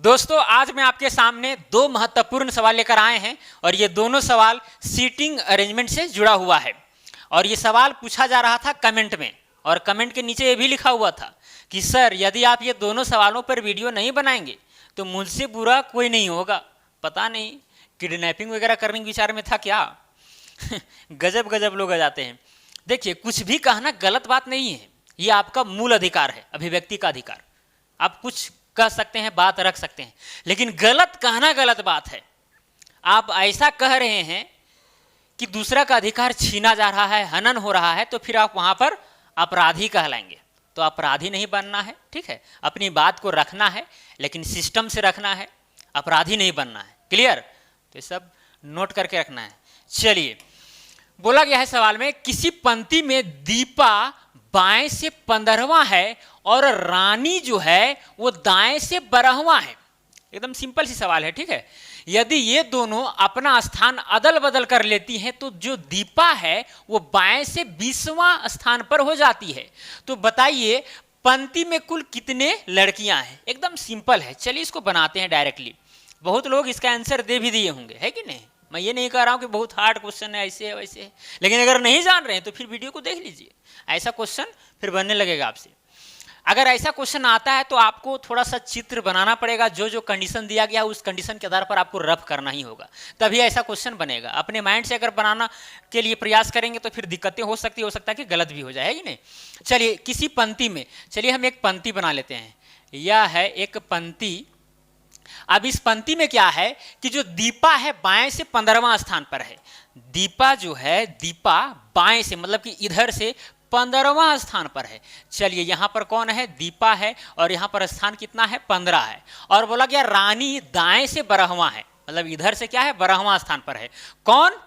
दोस्तों आज मैं आपके सामने दो महत्वपूर्ण सवाल लेकर आए हैं और ये दोनों सवाल सीटिंग अरेंजमेंट से जुड़ा हुआ है। और ये सवाल पूछा जा रहा था कमेंट में, और कमेंट के नीचे ये भी लिखा हुआ था कि सर यदि आप ये दोनों सवालों पर वीडियो नहीं बनाएंगे तो मुझसे बुरा कोई नहीं होगा। पता नहीं किडनैपिंग वगैरह करने के विचार में था क्या। गजब गजब लोग आ जाते हैं। देखिए, कुछ भी कहना गलत बात नहीं है, ये आपका मूल अधिकार है, अभिव्यक्ति का अधिकार। आप कुछ कह सकते हैं, बात रख सकते हैं, लेकिन गलत कहना गलत बात है। आप ऐसा कह रहे हैं कि दूसरा का अधिकार छीना जा रहा है, हनन हो रहा है, तो फिर आप वहां पर अपराधी कहलाएंगे। तो अपराधी नहीं बनना है, ठीक है। अपनी बात को रखना है, लेकिन सिस्टम से रखना है, अपराधी नहीं बनना है। क्लियर? तो ये सब नोट करके रखना है। चलिए, बोला गया है सवाल में, किसी पंक्ति में दीपा बाएं से 15वां है और रानी जो है वो दाएं से 12वां है। एकदम सिंपल सी सवाल है, ठीक है। यदि ये दोनों अपना स्थान अदल बदल कर लेती हैं तो जो दीपा है वो बाएं से 20वां स्थान पर हो जाती है। तो बताइए पंक्ति में कुल कितने लड़कियां हैं। एकदम सिंपल है। चलिए इसको बनाते हैं डायरेक्टली। बहुत लोग इसका आंसर दे भी दिए होंगे, है कि नहीं। मैं ये नहीं कह रहा हूं कि बहुत हार्ड क्वेश्चन है, ऐसे है वैसे है, लेकिन अगर नहीं जान रहे हैं तो फिर वीडियो को देख लीजिए। ऐसा क्वेश्चन फिर बनने लगेगा आपसे। अगर ऐसा क्वेश्चन आता है तो आपको थोड़ा सा चित्र बनाना पड़ेगा। जो जो कंडीशन दिया गया उस कंडीशन के आधार पर आपको रफ करना ही होगा, तभी ऐसा क्वेश्चन बनेगा। अपने माइंड से अगर बनाना के लिए प्रयास करेंगे तो फिर दिक्कतें हो सकता है कि गलत भी हो जाए, है कि नहीं। चलिए किसी पंक्ति में, चलिए हम एक पंक्ति बना लेते हैं। यह है एक पंक्ति। अब इस पंक्ति में क्या है कि जो दीपा है बाएं से 15वां स्थान पर है। दीपा जो है, दीपा बाएं से मतलब कि इधर से 15वां स्थान पर है। चलिए यहां पर कौन है? दीपा है, और यहां पर स्थान कितना है? 15 है। और बोला गया रानी दाएं से 12वां है, मतलब इधर से क्या है? 12वां स्थान पर है। कौन?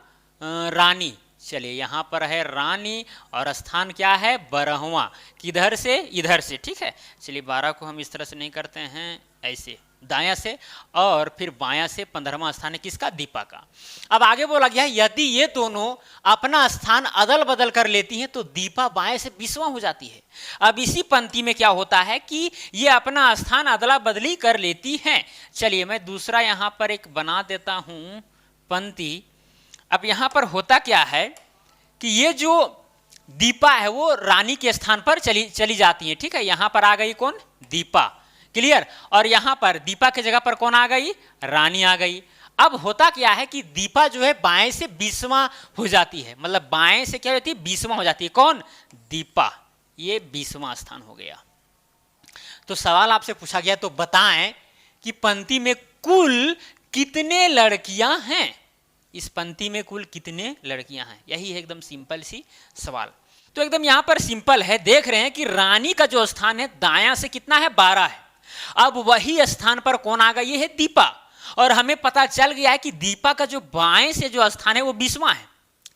रानी। चलिए यहां पर है रानी और स्थान क्या है? 12वां। किधर से? इधर से, ठीक है। चलिए 12 को हम इस तरह से नहीं करते हैं, ऐसे दायां से, और फिर बायां से 15वां स्थान है किसका? दीपा का। अब आगे बोला गया है यदि ये दोनों अपना स्थान अदल बदल कर लेती हैं तो दीपा बाएं से 20वां हो जाती है। अब इसी पंक्ति में क्या होता है कि ये अपना स्थान अदला बदली कर लेती हैं। चलिए मैं दूसरा यहां पर एक बना देता हूं पंक्ति। अब यहां पर होता क्या है कि ये जो दीपा है वो रानी के स्थान पर चली जाती है, ठीक है। यहां पर आ गई कौन? दीपा। क्लियर? और यहां पर दीपा की जगह पर कौन आ गई? रानी आ गई। अब होता क्या है कि दीपा जो है बाएं से 20वां हो जाती है, मतलब बाएं से क्या होती है? 20वां हो जाती है। कौन? दीपा। ये 20वां स्थान हो गया। तो सवाल आपसे पूछा गया तो बताएं कि पंक्ति में कुल कितने लड़कियां हैं। इस पंक्ति में कुल कितने लड़कियां हैं, यही है एकदम सिंपल सी सवाल। तो एकदम यहां पर सिंपल है। देख रहे हैं कि रानी का जो स्थान है दायां से कितना है? 12 है। अब वही स्थान पर कौन आ गई? ये है दीपा। और हमें पता चल गया है कि दीपा का जो बाएं से जो स्थान है वो 20वां है,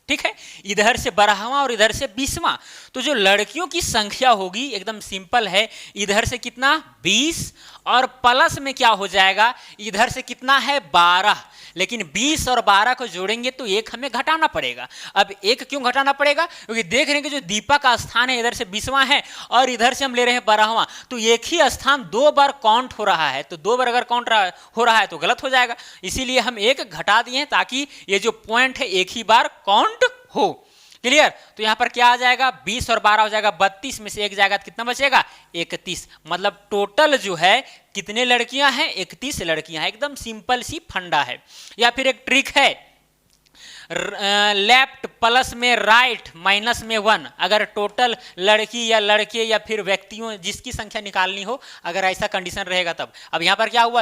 ठीक है। इधर से 12वां और इधर से 20वां। तो जो लड़कियों की संख्या होगी एकदम सिंपल है। इधर से कितना? 20, और प्लस में क्या हो जाएगा? इधर से कितना है? 12। लेकिन 20 और 12 को जोड़ेंगे तो एक हमें घटाना पड़ेगा। अब एक क्यों घटाना पड़ेगा? क्योंकि देख रहे हैं कि जो दीपा का स्थान है इधर से 20वां है और इधर से हम ले रहे हैं 12वां, तो एक ही स्थान 2 बार काउंट हो रहा है। तो 2 बार अगर काउंट हो रहा है तो गलत हो जाएगा। इसीलिए हम एक घटा दिए हैं ताकि ये जो पॉइंट है एक ही बार काउंट हो। क्लियर? तो यहां पर क्या आ जाएगा? 20 और 12 हो जाएगा 32, में से एक जाएगा तो कितना बचेगा? 31। मतलब टोटल जो है कितने लड़कियां हैं? 31 लड़कियां हैं। एकदम सिंपल सी फंडा है। या फिर एक ट्रिक है, लेफ्ट प्लस में राइट माइनस में 1। अगर टोटल लड़की या लड़के या फिर व्यक्तियों जिसकी संख्या निकालनी हो, अगर ऐसा कंडीशन रहेगा तब। अब यहां पर क्या हुआ?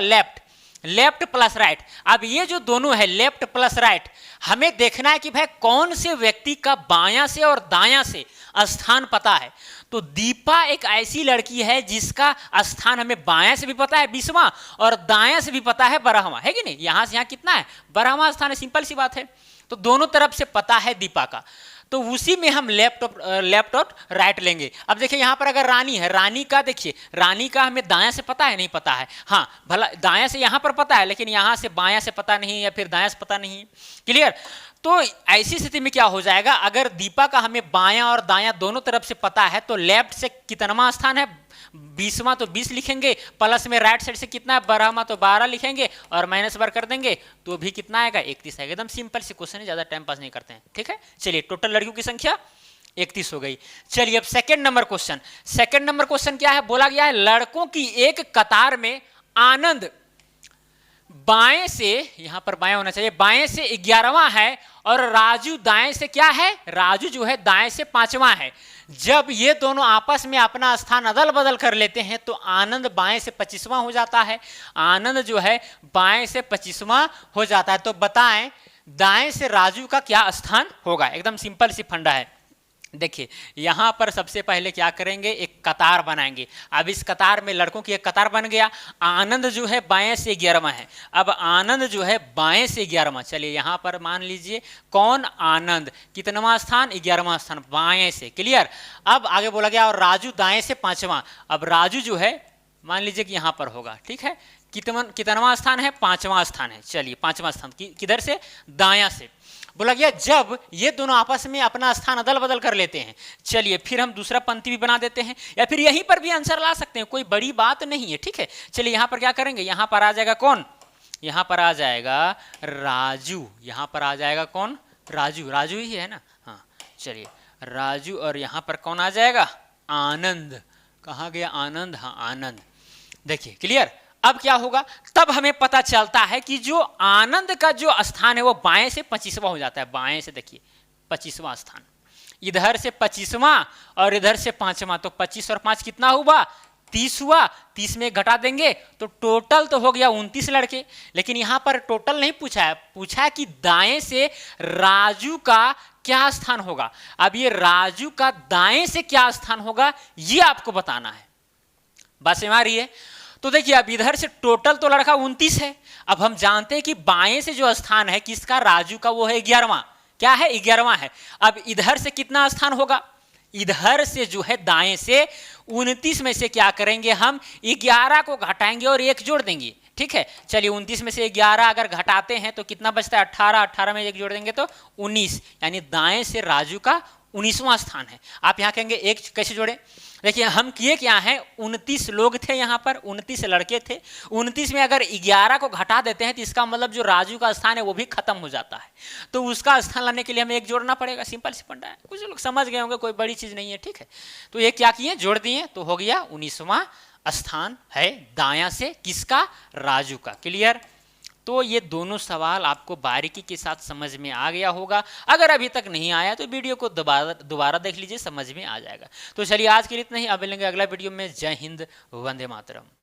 Left plus right. अब ये जो दोनों है लेफ्ट प्लस राइट, हमें देखना है कि भाई कौन से व्यक्ति का बायां से और दायां से स्थान पता है। तो दीपा एक ऐसी लड़की है जिसका स्थान हमें बायां से भी पता है 20वां, और दायां से भी पता है 12वां, है कि नहीं। यहां से यहां कितना है? 12वां स्थान है। सिंपल सी बात है। तो दोनों तरफ से पता है दीपा का, तो उसी में हम लेफ्ट और राइट लेंगे। अब देखिए यहां पर अगर रानी है, रानी का देखिए, रानी का हमें दायां से पता है? नहीं पता है। हाँ भला दायां से यहां पर पता है, लेकिन यहां से बायां से पता नहीं, या फिर दायां से पता नहीं। क्लियर? तो ऐसी स्थिति में क्या हो जाएगा, अगर दीपा का हमें बायां और दायां दोनों तरफ से पता है तो लेफ्ट से कितनवां स्थान है, 20वां, तो 20 लिखेंगे, प्लस में राइट साइड से कितना है 12वां, तो 12 लिखेंगे और माइनस बार कर देंगे तो भी कितना आएगा 31 आएगा। एकदम सिंपल सी क्वेश्चन है, ज्यादा टाइम पास नहीं करते हैं, ठीक है। चलिए टोटल लड़कियों की संख्या 31 हो गई। चलिए अब second number question, second number question क्या है, बोला गया है लड़कों की एक कतार में आनंद बाएं से, यहां पर बाएं होना चाहिए, बाएं से 11वां है और राजू दाएं से क्या है, राजू जो है दाएं से 5वां है। जब ये दोनों आपस में अपना स्थान अदल बदल कर लेते हैं तो आनंद बाएं से 25वां हो जाता है, आनंद जो है बाएं से 25वां हो जाता है। तो बताएं दाएं से राजू का क्या स्थान होगा। एकदम सिंपल सी फंडा है। देखिए यहां पर सबसे पहले क्या करेंगे, एक कतार बनाएंगे। अब इस कतार में लड़कों की एक कतार बन गया, आनंद जो है बाएं से 11वां है, अब आनंद जो है बाएं से 11वां। चलिए यहां पर मान लीजिए कौन, आनंद कितनवां स्थान, 11वां स्थान, बाएं से, क्लियर। अब आगे बोला गया और राजू दाएं से 5वां, अब राजू जो है मान लीजिए कि यहां पर होगा, ठीक है। कितनवां स्थान है, 5वां स्थान है। चलिए 5वां स्थान किधर से, दायां से। बोला गया जब ये दोनों आपस में अपना स्थान अदल बदल कर लेते हैं, चलिए फिर हम दूसरा पंक्ति भी बना देते हैं या फिर यहीं पर भी आंसर ला सकते हैं, कोई बड़ी बात नहीं है, ठीक है। चलिए यहां पर क्या करेंगे, यहां पर आ जाएगा कौन, यहां पर आ जाएगा राजू, यहां पर आ जाएगा कौन, राजू, राजू ही है ना, हाँ। चलिए राजू और यहां पर कौन आ जाएगा, आनंद, कहाँ गया आनंद, हाँ आनंद। देखिए क्लियर। अब क्या होगा, तब हमें पता चलता है कि जो आनंद का जो स्थान है वो बाएं से 25वां हो जाता है, बाएं से देखिए 25वां स्थान, इधर से 25वां और इधर से 5वां, तो 25 और 5 कितना हुआ, 30 हुआ। 30 में घटा देंगे तो टोटल तो हो गया 29 लड़के। लेकिन यहां पर टोटल नहीं पूछा है, पूछा है कि दाएं से राजू का क्या स्थान होगा। अब ये राजू का दाएं से क्या स्थान होगा ये आपको बताना है, बात समझ आ रही है। तो देखिए अब इधर से टोटल तो लड़का 29 है, अब हम जानते हैं कि बाएं से जो स्थान है किसका, राजू का, वो है 11वां, क्या है 11वां है। अब इधर से कितना स्थान होगा, इधर से जो है दाएं से 29 में से क्या करेंगे हम, 11 को घटाएंगे और 1 जोड़ देंगे, ठीक है। चलिए 29 में से 11 अगर घटाते हैं तो कितना बचता है, 18, 18 में 1 जोड़ देंगे तो 19, यानी दाएं से राजू का 19वां स्थान है। आप यहां कहेंगे 1 कैसे जोड़े, देखिए हम किए क्या है, 29 लोग थे यहाँ पर, 29 लड़के थे, 29 में अगर 11 को घटा देते हैं तो इसका मतलब जो राजू का स्थान है वो भी खत्म हो जाता है, तो उसका स्थान लाने के लिए हमें 1 जोड़ना पड़ेगा। सिंपल सी फंडा है, कुछ लोग समझ गए होंगे, कोई बड़ी चीज नहीं है, ठीक है। तो ये क्या किए, जोड़ दिए, तो हो गया 19वां स्थान है दायां से किसका, राजू का, क्लियर। तो ये दोनों सवाल आपको बारीकी के साथ समझ में आ गया होगा। अगर अभी तक नहीं आया तो वीडियो को दोबारा देख लीजिए, समझ में आ जाएगा। तो चलिए आज के लिए इतना ही, अब मिलेंगे अगला वीडियो में। जय हिंद, वंदे मातरम।